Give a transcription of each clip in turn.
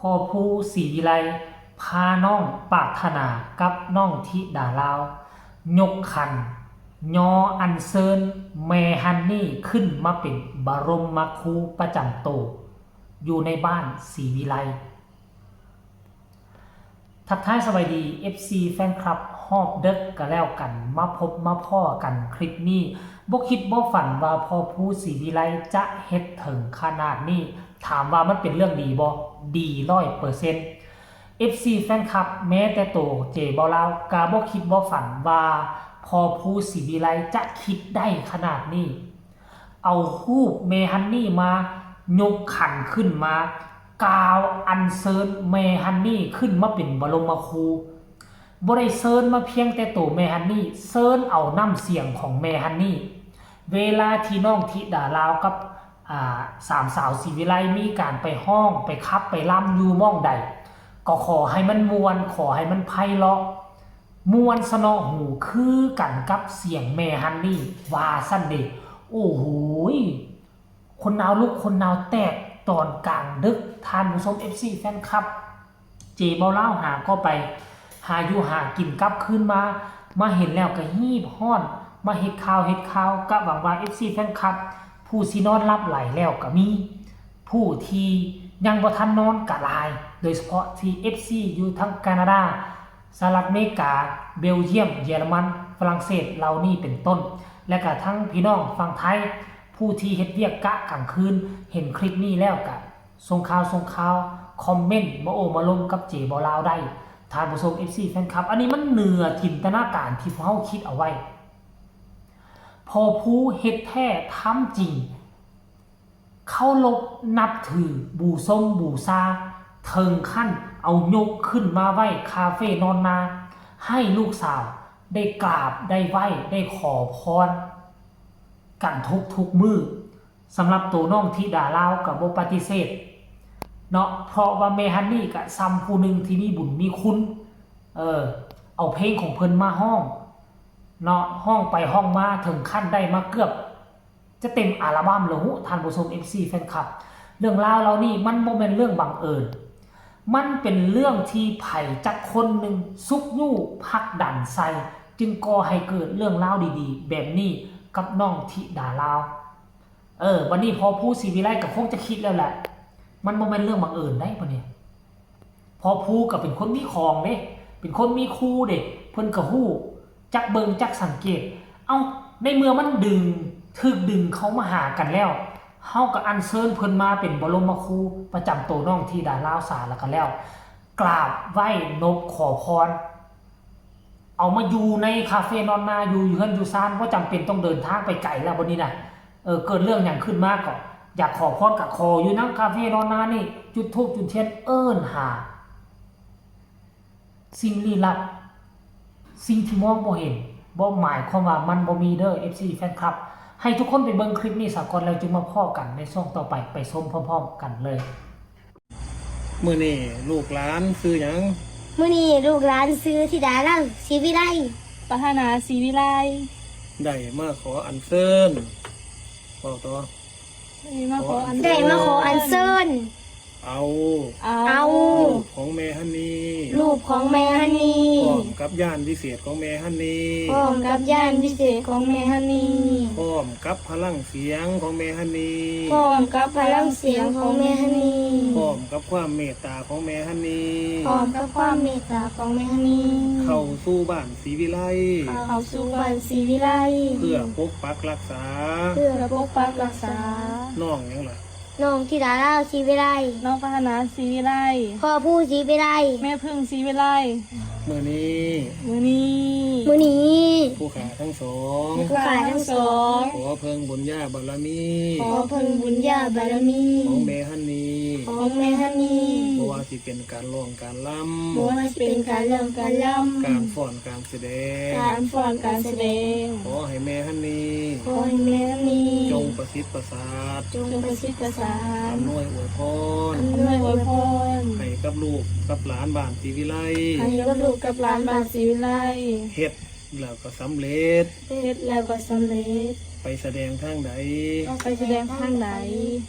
พ่อผู้ศรีวิไลพาน้องปรารถนากับน้องธิดาลาวยกขันยออันเซินแม่ฮันนี่ขึ้นมาเป็นบรมครูประจำโตอยู่ในบ้านศรีวิไลทักทายสวัสดี FC แฟนคลับฮอบเด็กกันแล้วกันมาพบมาพ่อกันคลิปนี้บ่คิดบ่ฝันว่าพ่อผู้ศรีวิไลจะเฮ็ดถึงขนาดนี้ถามว่ามันเป็นเรื่องดีบ่ดี 100% FC แฟนคลับแม้แต่โตเจบ่ลาวกาบ่คิดบ่ฝันว่าพ่อผู้ศรีวิไลจะคิดได้ขนาดนี้เอารูปเมฮันนี่มายกขันขึ้นมากาวอันเซิร์นเมฮันนี่ขึ้นมาเป็นบรมครูบ่ได้เซิร์นมาเพียงแต่โตเมฮันนี่เซิร์นเอาน้ำเสียงของเมฮันนี่เวลาที่น้องธิดาลาวกับสามสาวศรีวิไลมีการไปห้องไปคับไปล่ำอยู่ม่องใดก็ขอให้มันมวนขอให้มันไพเราะมวนสนอหูคือกันกับเสียงเมฮันนี่ว่าสั้นเด็กโอ้โหคนนาวลุกคนนาวแตกตอนกลางดึกทานผู้ชม FC แฟนคลับเจเบาเล่าหาก็ไปหาอยู่หากินกลับขึ้นมาเห็นแล้วก็ฮีบฮ้อนมาเฮ็ดข่าวก็หวังว่า FC แฟนคลับผู้สินอนรับไหลแล้วก็มีผู้ที่ยังบ่ทันนอนก็หลายโดยเฉพาะที่ FC อยู่ทั้งแคนาดาสหรัฐอเมริกาเบลเยียมเยอรมันฝรั่งเศสเหล่านี้เป็นต้นและก็ทั้งพี่น้องฝั่งไทยผู้ที่เฮ็ดเวียกกะกลางคืนเห็นคลิปนี้แล้วก็ส่งข่าวคอมเมนต์มาโอมาลงกับเจบอลาวได้ทานผู้ชม FC แฟนคลับอันนี้มันเหนือจินตนาการที่พวกเขาคิดเอาไว้พอผู้เฮ็ดแท้ทำจริงเขาลบนับถือบูชมบูชาเทิงขั้นเอายกขึ้นมาไว้คาเฟ่นอนนาให้ลูกสาวได้กราบได้ไหว้ได้ขอพรกันทุกมือสำหรับตัวน้องธิดาลาวกับบ่ปฏิเสธเนาะเพราะว่าเมฮันนี่กับซัมผู้หนึ่งที่มีบุญมีคุณเอาเพลงของเพิ่นมาห้องเนาะห้องไปห้องมาถึงขั้นได้มาเกือบจะเต็มอัลบั้มเลยท่านผู้ชม FC แฟนคลับเรื่องราวเรานี่มันบ่แม่นเรื่องบังเอิญมันเป็นเรื่องที่ไผ่จักคนหนึ่งซุกยู่พักดันใส่จึงก่อให้เกิดเรื่องราวดีๆแบบนี้กับน้องธิดาลาววันนี้พอผู้ศรีวิไลกับคงจะคิดแล้วแหละมันบ่แม่นเรื่องบังเอิญได้ปะเนี่ยพอผู้กับเป็นคนมีของเด้เป็นคนมีคู่เด้เพิ่นก็ฮู้จักเบิ่งจักสังเกตในเมื่อมันดึงเขามาหากันแล้วเฮาก็อัญเชิญเพิ่นมาเป็นบรมครูประจำโตน้องธิดาลาวสาแล้วกันแล้วกราบไหว้นบขอพรเอามาอยู่ในคาเฟ่นอนนาอยู่เฮือนอยู่ซ่านบ่จำเป็นต้องเดินทางไปไกลแล้วบัดนี้น่ะเกิดเรื่องอย่างขึ้นมากก็อยากขอพรกับขออยู่นั่งคาเฟ่นอนนานี่จุดธูปจุดเทียนหาสิ่งลี้ลับสิ่งที่มองบ่เห็นบ่หมายความว่ามันบ่มีเด้อ FC แฟนคลับให้ทุกคนไปเบิ่งคลิปนี้สักก่อนแล้วจึงมาพ้อกันในช่วงต่อไปชมพร้อมๆกันเลยมื้อนี้ลูกหลานซื้อหยังมื้อนี้ลูกหลานซื้อธิดาลาวศรีวิไลปรารถนาศรีวิไลได้มาขออัญเชิญบอกต่อได้มาขออัญเชิญเอารูปของแม่ฮันนี่รูปของแม่ฮันนี่พร้อมกับย่านพิเศษของแม่ฮันนี่พร้อมกับย่านพิเศษของแม่ฮันนี่พร้อมกับพลังเสียงของแม่ฮันนี่พร้อมกับพลังเสียงของแม่ฮันนี่พร้อมกับความเมตตาของแม่ฮันนี่พร้อมกับความเมตตาของแม่ฮันนี่เข้าสู่บ้านศรีวิไลเพื่อปกปักรักษาน้องหยังล่ะน้องธิดาลาวศรีวิไลน้องปรารถนาศรีวิไลพ่อผู้ศรีวิไลแม่พึ่งศรีวิไลมื้อนี้ผู้ขาทั้งสองขอเพิ่งบุญญาบารมีของแม่ฮันนี่เพราะว่าสิเป็นการร้องการรำการฟ้อนการแสดงขอให้แม่ฮันนี่จงประสิทธิ์ประสาทอำนวยอวยพรให้กับลูกกับหลานบ้านศรีวิไลเฮ็ด แล้วก็สำเร็จ เฮ็ดแล้วก็สำเร็จ ไปแสดงทางใด ก็ไปแสดงทางใด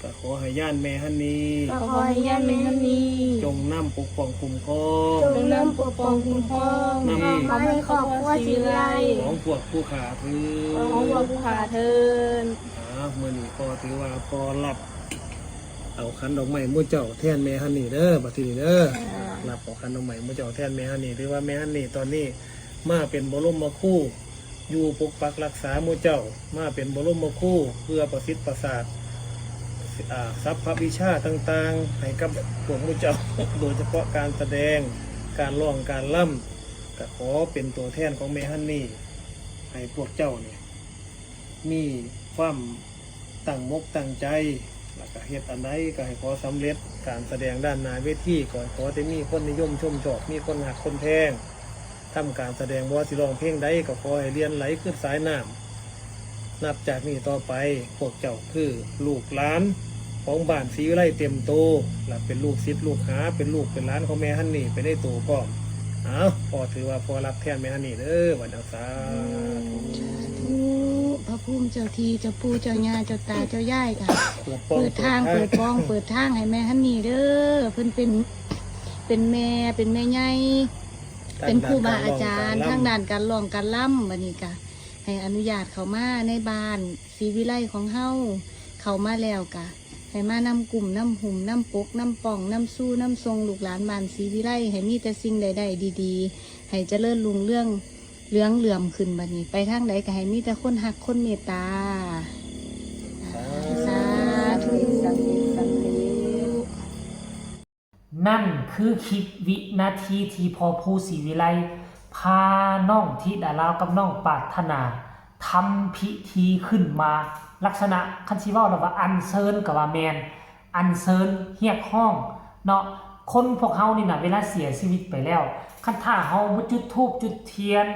ก็ขอให้ย่านแม่ฮันนี่ ก็ขอให้ญาติแม่ฮันนี่ จงนำปกป้องคุ้มครอง จงนำปกป้องคุ้มครอง นี่ ขอให้ครอบครัวศรีวิไล ของพวกผู้ขาถือ ของพวกผู้ขาเทิน มื้อนี้พอถือว่าพอรับเอาขันดอกไม้มู่เจ้าแทนแม่ฮันนี่เด้อบัดนี้เด้อรับเอาขันดอกไม้มู่เจ้าแทนแม่ฮันนี่ถือว่าแม่ฮันนี่ตอนนี้มาเป็นบรมครูอยู่ปกปักรักษามู่เจ้ามาเป็นบรมครูเพื่อประสิทธิ์ประสาททรัพย์วิชาต่างๆให้กับพวกมู่เจ้า โดยเฉพาะการแสดงการร้องการล่ำก็ขอเป็นตัวแทนของแม่ฮันนี่ให้พวกเจ้าเนี่ยมีความตั้งมกตั้งใจแล้วก็เฮ็ดอันใดก็ให้ขอสำเร็จการแสดงด้านหน้าเวทีก็ขอจะมีคนนิยมชมชอบมีคนหักคนแพงทำการแสดงบ่ว่าสิร้องเพลงใดก็ขอให้เรียนไหลขึ้นสายน้ำนับจากนี้ต่อไปพวกเจ้าคือลูกหลานของบ้านศรีวิไลเต็มโตและเป็นลูกศิษย์ลูกหาเป็นลูกเป็นหลานของแม่ฮันนี่ไปได้โตพร้อมพอถือว่าพอรับแทนแม่ฮันนี่เด้อวันเอาซาธุ พระภูมิเจ้าทีเจ้าปู่เจ้าย่าเจ้าตาเจ้าย่ายค่ะ ป้อง เปิดทางเปิดป้องเปิดทางให้แม่ฮันนี่เด้อเพิ่นเป็นแม่ใหญ่เป็นครูบาอาจารย์ทางด้านการร้องการล่ำบัดนี้ค่ะให้อนุญาตเขามาในบ้านศรีวิไลของเฮาเขามาแล้วค่ะให้มานำกลุ่มนำหุ่มนำปกนำป่องนำสู้นำทรงลูกหลานบ้านศรีวิไลให้มีแต่สิ่งใดๆดีๆให้เจริญรุ่งเรืองเหลื่อมขึ้นบัดนี้ไปทางใดก็ให้มีแต่คนหักคนเมตตาสาธุสัพเพสัพเพ นั่นคือคลิปวินาทีที่พอผู้ศรีวิไลพาน้องธิดาลาวกับน้องปรารถนาทำพิธีขึ้นมาลักษณะคันชิเว่าว่าอันเซิญกับว่าแมนอันเซิญเรียกห้องเนาะคนพวกเฮานี่นะเวลาเสียชีวิตไปแล้วคันถ้าเฮาบ่จุดธูปจุดเทียน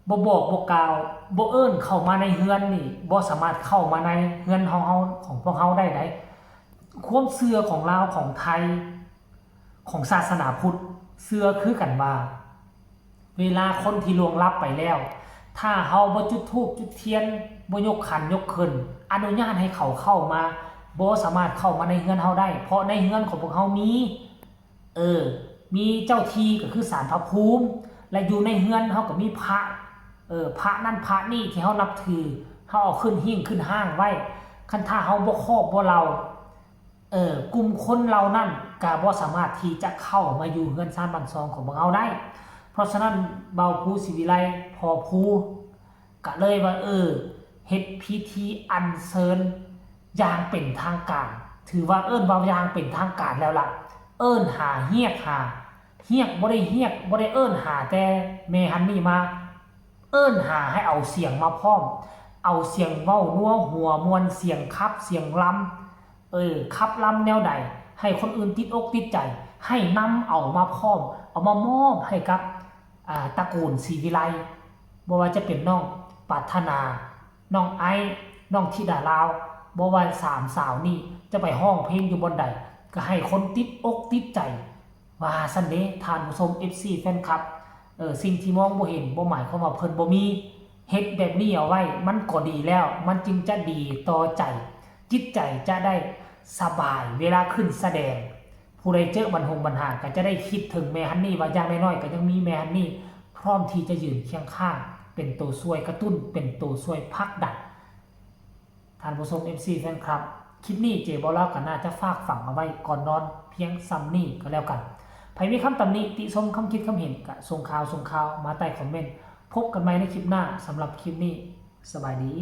บ่บอกบ่กล่าวบ่เอิ้นเข้ามาในเฮือนนี่บ่สามารถเข้ามาในเฮือนของเฮาของพวกเฮาได้ความเชื่อของลาวของไทยของศาสนาพุทธเชื่อคือกันว่าเวลาคนที่ล่วงลับไปแล้วถ้าเฮาบ่จุดธูปจุดเทียนบ่ยกขันยกขึ้นอนุญาตให้เขาเข้ามาบ่สามารถเข้ามาในเฮือนเฮาได้เพราะในเฮือนของพวกเฮามีเจ้าที่ก็คือศาลพระภูมิและอยู่ในเฮือนเฮาก็มีพระพระนั่นพระนี่ที่เฮานับถือเฮาเอาขึ้นหิ้งขึ้นห้างไว้คันถ้าเฮาบ่ครอบบ่เรากลุ่มคนเรานั่นก็บ่สามารถที่จะเข้ามาอยู่เฮือนซ่านบ้านซองของพวกเฮาได้เพราะฉะนั้นเบาภูศรีวิไลพอภูก็เลยว่าเฮ็ดพิธีอัญเชิญอย่างเป็นทางการถือว่าว่าอย่างเป็นทางการแล้วล่ะหาเฮียกบ่ได้เฮียกบ่ได้หาแต่แม่ฮันนี่มาหาให้เอาเสียงมาพร้อมเอาเสียงเว้านัวหัวมวลเสียงคับเสียงลำคับลำแนวใดให้คนอื่นติดอกติดใจให้นำเอามาพร้อมเอามามอบให้กับตระกูลศรีวิไลบ่ว่าจะเป็นน้องปรารถนาน้องไอน้องธิดาลาวบ่ว่าสามสาวนี่จะไปห้องเพลงอยู่บนใดก็ให้คนติดอกติดใจว่าซั่นเด้ท่านผู้ชม FC แฟนคลับสิ่งที่มองบ่เห็นบ่หมายความว่าเพิ่นบ่มีเฮ็ดแบบนี้เอาไว้มันก็ดีแล้วมันจึงจะดีต่อใจจิตใจจะได้สบายเวลาขึ้นแสดงผู้ใดเจอปัญหาก็จะได้คิดถึงแม่ฮันนี่ว่าอย่างน้อยๆก็ยังมีแม่ฮันนี่พร้อมที่จะยืนเคียงข้างเป็นตัวช่วยกระตุ้นเป็นตัวช่วยผลักดันท่านผู้ชม FC แฟนคลับคลิปนี้เจบ่เล่าก็น่าจะฝากฝังเอาไว้ก่อนนอนเพียงซ้ำนี้ก็แล้วกันใครมีคำตำหนิติชมคำคิดคำเห็นก็ส่งข่าวมาใต้คอมเมนต์พบกันใหม่ในคลิปหน้าสำหรับคลิปนี้สบายดี